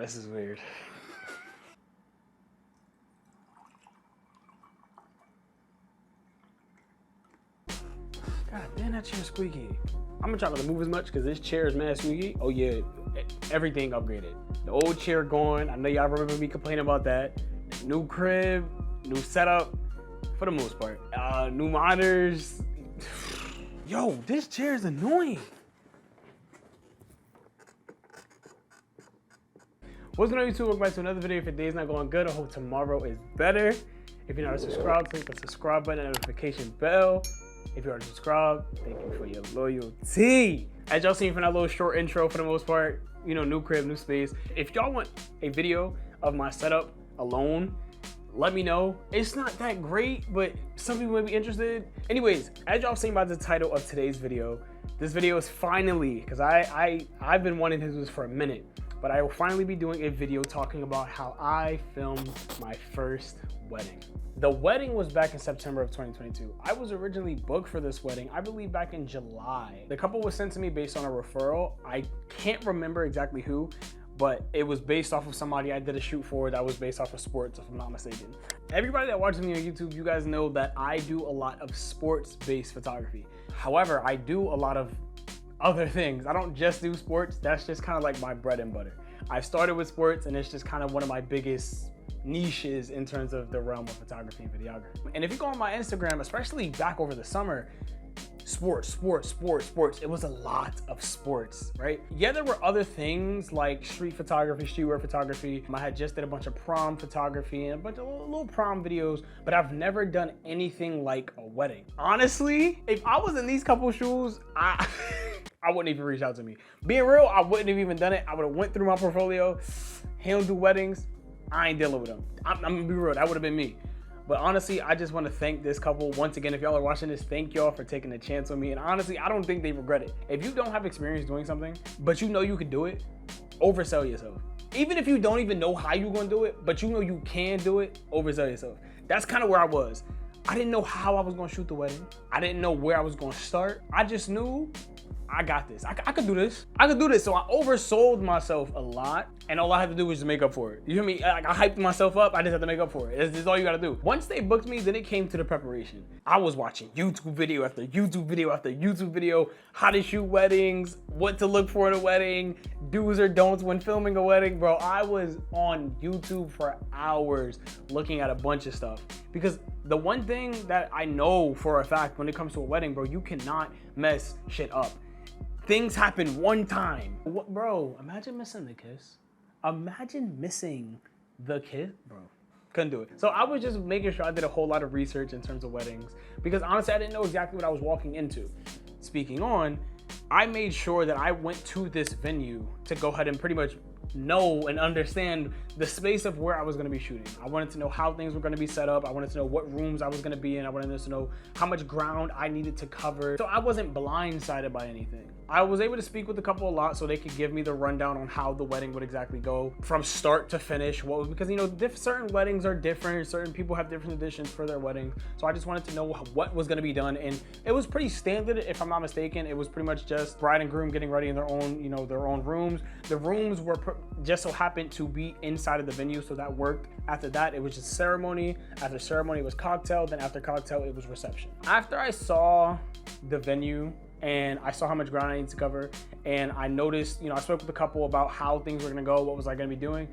this is weird. God damn, that chair's squeaky. I'm gonna try not to move as much because this chair is mad squeaky. Oh yeah, everything upgraded. The old chair gone. I know y'all remember me complaining about that. New crib, new setup, for the most part. New monitors. Yo, this chair is annoying. What's going on YouTube? Welcome back to another video. If your day's not going good, I hope tomorrow is better. If you're not subscribed, click the subscribe button and notification bell. If you are subscribed, thank you for your loyalty. As y'all seen from that little short intro, for the most part, you know, new crib, new space. If y'all want a video of my setup alone, let me know. It's not that great, but some people may be interested. Anyways, as y'all seen by the title of today's video, this video is finally, because I've been wanting to do this for a minute, but I will finally be doing a video talking about how I filmed my first wedding. The wedding was back in September of 2022. I was originally booked for this wedding, I believe back in July. The couple was sent to me based on a referral. I can't remember exactly who, but it was based off of somebody I did a shoot for that was based off of sports, if I'm not mistaken. Everybody that watches me on YouTube, you guys know that I do a lot of sports-based photography. However, I do a lot of other things. I don't just do sports. That's just kind of like my bread and butter. I started with sports and it's just kind of one of my biggest niches in terms of the realm of photography and videography. And if you go on my Instagram, especially back over the summer, sports. It was a lot of sports, right? Yeah, there were other things like street photography, streetwear photography. I had just did a bunch of prom photography and a bunch of little prom videos, but I've never done anything like a wedding. Honestly, if I was in these couple shoes, I wouldn't even reach out to me. Being real, I wouldn't have even done it. I would have went through my portfolio. He don't do weddings. I ain't dealing with them. I'm gonna be real, that would have been me. But honestly, I just want to thank this couple. Once again, if y'all are watching this, thank y'all for taking a chance on me. And honestly, I don't think they regret it. If you don't have experience doing something, but you know you can do it, oversell yourself. Even if you don't even know how you're gonna do it, but you know you can do it, oversell yourself. That's kind of where I was. I didn't know how I was gonna shoot the wedding. I didn't know where I was gonna start. I just knew I got this. I could do this. I could do this. So I oversold myself a lot, and all I had to do was just make up for it. You hear me? I hyped myself up. I just had to make up for it. This is all you gotta do. Once they booked me, then it came to the preparation. I was watching YouTube video after YouTube video after YouTube video, how to shoot weddings, what to look for in a wedding, do's or don'ts when filming a wedding. Bro, I was on YouTube for hours looking at a bunch of stuff. Because the one thing that I know for a fact when it comes to a wedding, bro, you cannot mess shit up. Things happen one time. Bro, imagine missing the kiss. Imagine missing the kiss, bro. Couldn't do it. So I was just making sure I did a whole lot of research in terms of weddings because honestly, I didn't know exactly what I was walking into. Speaking on, I made sure that I went to this venue to go ahead and pretty much know and understand the space of where I was gonna be shooting. I wanted to know how things were gonna be set up. I wanted to know what rooms I was gonna be in. I wanted to know how much ground I needed to cover. So I wasn't blindsided by anything. I was able to speak with the couple a lot so they could give me the rundown on how the wedding would exactly go from start to finish. Because you know, certain weddings are different. Certain people have different editions for their weddings. So I just wanted to know what was gonna be done. And it was pretty standard, if I'm not mistaken. It was pretty much just bride and groom getting ready in their own, you know, their own rooms. The rooms were just so happened to be inside of the venue, so that worked. After that, it was just ceremony. After ceremony, it was cocktail. Then after cocktail, it was reception. After I saw the venue and I saw how much ground I needed to cover, and I noticed, you know, I spoke with a couple about how things were gonna go, what was I gonna be doing.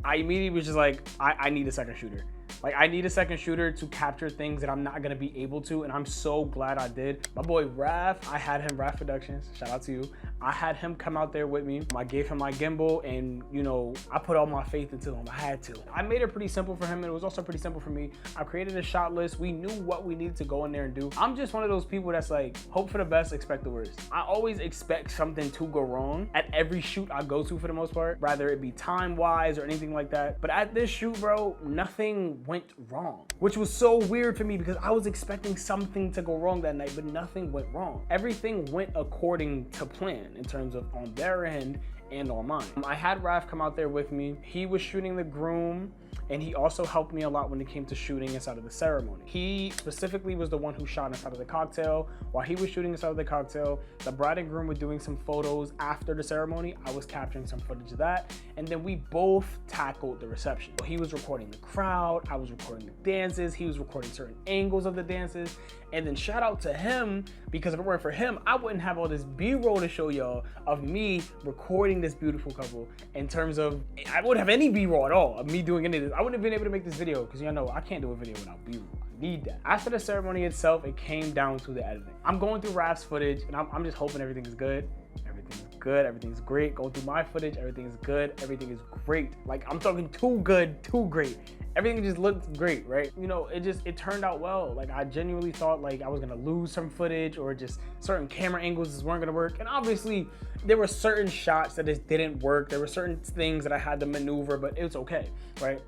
I immediately was just like, I need a second shooter. Like, I need a second shooter to capture things that I'm not gonna be able to, and I'm so glad I did. My boy Raph, I had him, Raph Productions, shout out to you. I had him come out there with me. I gave him my gimbal, and you know, I put all my faith into him. I had to. I made it pretty simple for him, and it was also pretty simple for me. I created a shot list. We knew what we needed to go in there and do. I'm just one of those people that's like, hope for the best, expect the worst. I always expect something to go wrong at every shoot I go to for the most part, rather it be time-wise or anything like that. But at this shoot, bro, nothing went wrong, which was so weird for me because I was expecting something to go wrong that night, but nothing went wrong. Everything went according to plan in terms of on their end and on mine. I had Raph come out there with me. He was shooting the groom, and he also helped me a lot when it came to shooting inside of the ceremony. He specifically was the one who shot inside of the cocktail. While he was shooting inside of the cocktail, the bride and groom were doing some photos after the ceremony. I was capturing some footage of that, and then we both tackled the reception. He was recording the crowd, I was recording the dances, he was recording certain angles of the dances, and then shout out to him, because if it weren't for him, I wouldn't have all this B-roll to show y'all of me recording this beautiful couple. In terms of, I wouldn't have any B-roll at all of me doing any of this. I wouldn't have been able to make this video, because y'all know I can't do a video without B-roll. I need that. After the ceremony itself, it came down to the editing. I'm going through Raph's footage, and I'm just hoping everything is good. Everything's good, everything's great. Going through my footage, everything is good, everything is great. Like, I'm talking too good, too great. Everything just looked great, right? You know, it turned out well. Like, I genuinely thought like I was gonna lose some footage, or just certain camera angles just weren't gonna work. And obviously there were certain shots that just didn't work. There were certain things that I had to maneuver, but it was okay, right?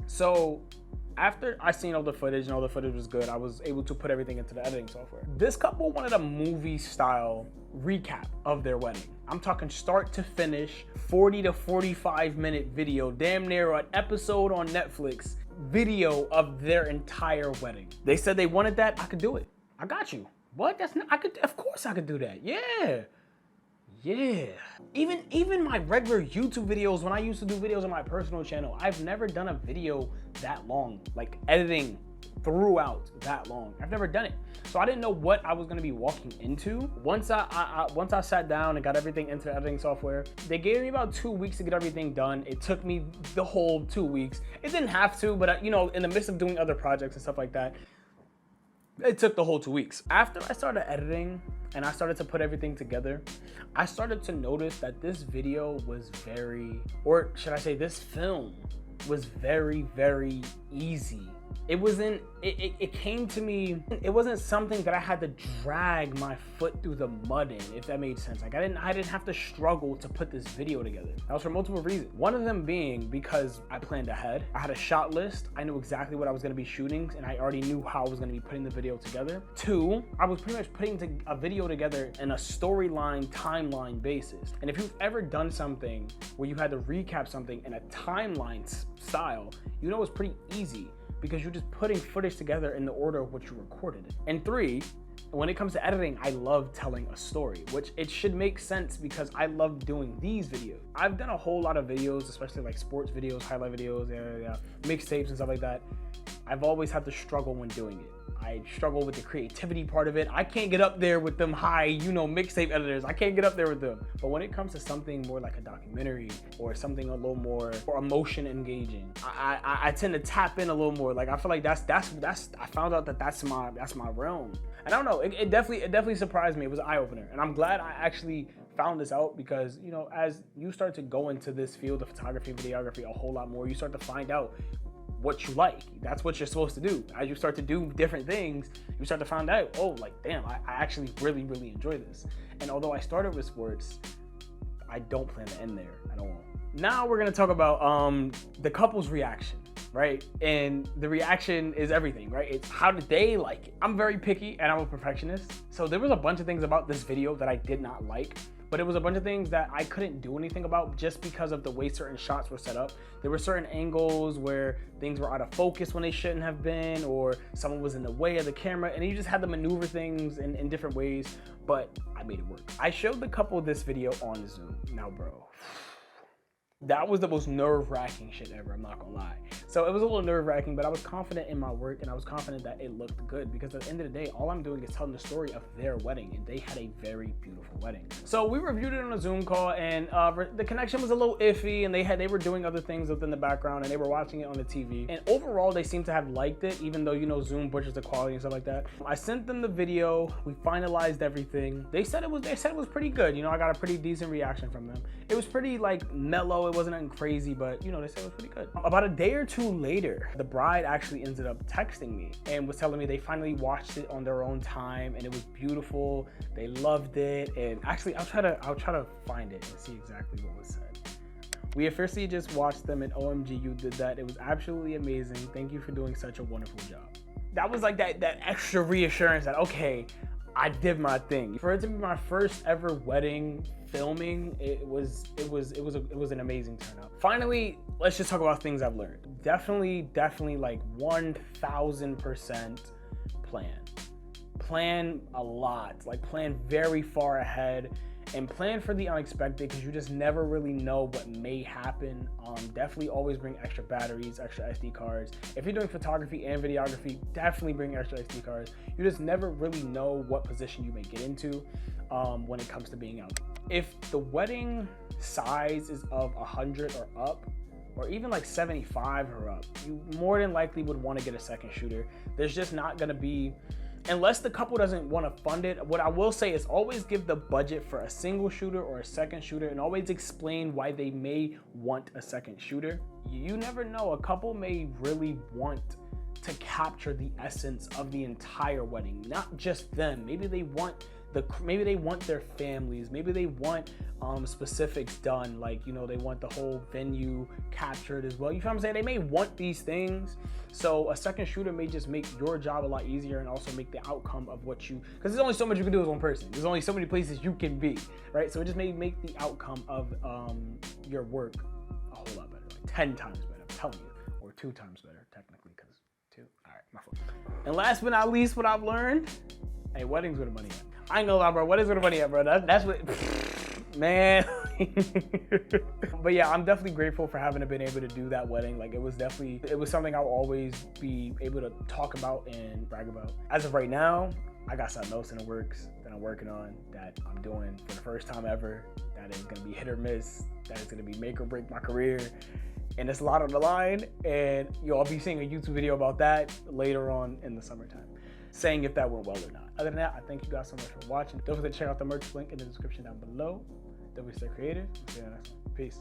So after I seen all the footage and all the footage was good, I was able to put everything into the editing software. This couple wanted a movie style recap of their wedding. I'm talking start to finish, 40 to 45 minute video, damn near an episode on Netflix video of their entire wedding. They said they wanted that. I could do it. I got you. What? That's not, I could, of course I could do that. Yeah. Yeah. Even my regular YouTube videos, when I used to do videos on my personal channel, I've never done a video that long, like editing throughout that long. I've never done it. So I didn't know what I was gonna be walking into. Once I sat down and got everything into the editing software, they gave me about 2 weeks to get everything done. It took me the whole 2 weeks. It didn't have to, but you know, in the midst of doing other projects and stuff like that, it took the whole 2 weeks. After I started editing and I started to put everything together, I started to notice that this video was very, or should I say this film was very, very easy. It wasn't, it came to me, it wasn't something that I had to drag my foot through the mud in, if that made sense. Like I didn't have to struggle to put this video together. That was for multiple reasons. One of them being because I planned ahead. I had a shot list. I knew exactly what I was gonna be shooting, and I already knew how I was gonna be putting the video together. Two, I was pretty much putting a video together in a storyline, timeline basis. And if you've ever done something where you had to recap something in a timeline style, you know it's pretty easy, because you're just putting footage together in the order of what you recorded it. And three, when it comes to editing, I love telling a story, which it should make sense because I love doing these videos. I've done a whole lot of videos, especially like sports videos, highlight videos, mixtapes and stuff like that. I've always had to struggle when doing it. I struggle with the creativity part of it. I can't get up there with them high, you know, mixtape editors. I can't get up there with them. But when it comes to something more like a documentary or something a little more emotion engaging, I tend to tap in a little more. Like I feel like that's I found out that that's my realm. And I don't know, it definitely surprised me. It was an eye opener, and I'm glad I actually found this out, because you know, as you start to go into this field of photography, videography a whole lot more, you start to find out what you like. That's what you're supposed to do. As you start to do different things, you start to find out, oh, like, damn, I actually really enjoy this. And although I started with sports, I don't plan to end there at all. Now we're gonna talk about the couple's reaction, right? And the reaction is everything, right? It's how did they like it? I'm very picky and I'm a perfectionist. So there was a bunch of things about this video that I did not like, but it was a bunch of things that I couldn't do anything about just because of the way certain shots were set up. There were certain angles where things were out of focus when they shouldn't have been, or someone was in the way of the camera, and you just had to maneuver things in different ways, but I made it work. I showed the couple this video on Zoom. Now, bro, that was the most nerve-wracking shit ever, I'm not gonna lie. So it was a little nerve-wracking, but I was confident in my work, and I was confident that it looked good, because at the end of the day, all I'm doing is telling the story of their wedding, and they had a very beautiful wedding. So we reviewed it on a Zoom call, and the connection was a little iffy, and they were doing other things within the background, and they were watching it on the TV. And overall, they seem to have liked it, even though, you know, Zoom butchers the quality and stuff like that. I sent them the video, we finalized everything. They said it was pretty good. You know, I got a pretty decent reaction from them. It was pretty like mellow. It wasn't anything crazy, but you know, they said it was pretty good. About a day or two later, the bride actually ended up texting me and was telling me they finally watched it on their own time, and it was beautiful. They loved it. And actually, I'll try to find it and see exactly what was said. We officially just watched them, and OMG, you did that. It was absolutely amazing. Thank you for doing such a wonderful job. That was like that extra reassurance that, okay, I did my thing. For it to be my first ever wedding filming, it was an amazing turnout. Finally, let's just talk about things I've learned. Definitely like 1000% plan a lot, like plan very far ahead and plan for the unexpected, because you just never really know what may happen. Definitely always bring extra batteries, extra SD cards. If you're doing photography and videography, definitely bring extra SD cards. You just never really know what position you may get into when it comes to being out. If the wedding size is of 100 or up, or even like 75 or up, you more than likely would want to get a second shooter. There's just not going to be, unless the couple doesn't want to fund it. What I will say is always give the budget for a single shooter or a second shooter, and always explain why they may want a second shooter. You never know, a couple may really want to capture the essence of the entire wedding, not just them. Maybe they want their families, maybe they want specifics done, like, you know, they want the whole venue captured as well. You know what I'm saying? They may want these things. So a second shooter may just make your job a lot easier, and also make the outcome of what you, because there's only so much you can do as one person. There's only so many places you can be, right? So it just may make the outcome of your work a whole lot better, like 10 times better, I'm telling you, or 2 times better technically, because 2. All right, my fault. And last but not least, what I've learned, hey, weddings where the money at. I ain't gonna lie, bro. Weddings where the money at, bro. That's what, man. But yeah, I'm definitely grateful for having been able to do that wedding. Like, it was something I'll always be able to talk about and brag about. As of right now, I got something else in the works that I'm working on, that I'm doing for the first time ever, that is gonna be hit or miss, that is gonna be make or break my career. And it's a lot on the line, and you'll be seeing a YouTube video about that later on in the summertime, saying if that went well or not. Other than that, I thank you guys so much for watching. Don't forget to check out the merch link in the description down below. Don't be stay creative. See you next one. Peace.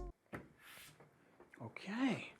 Okay.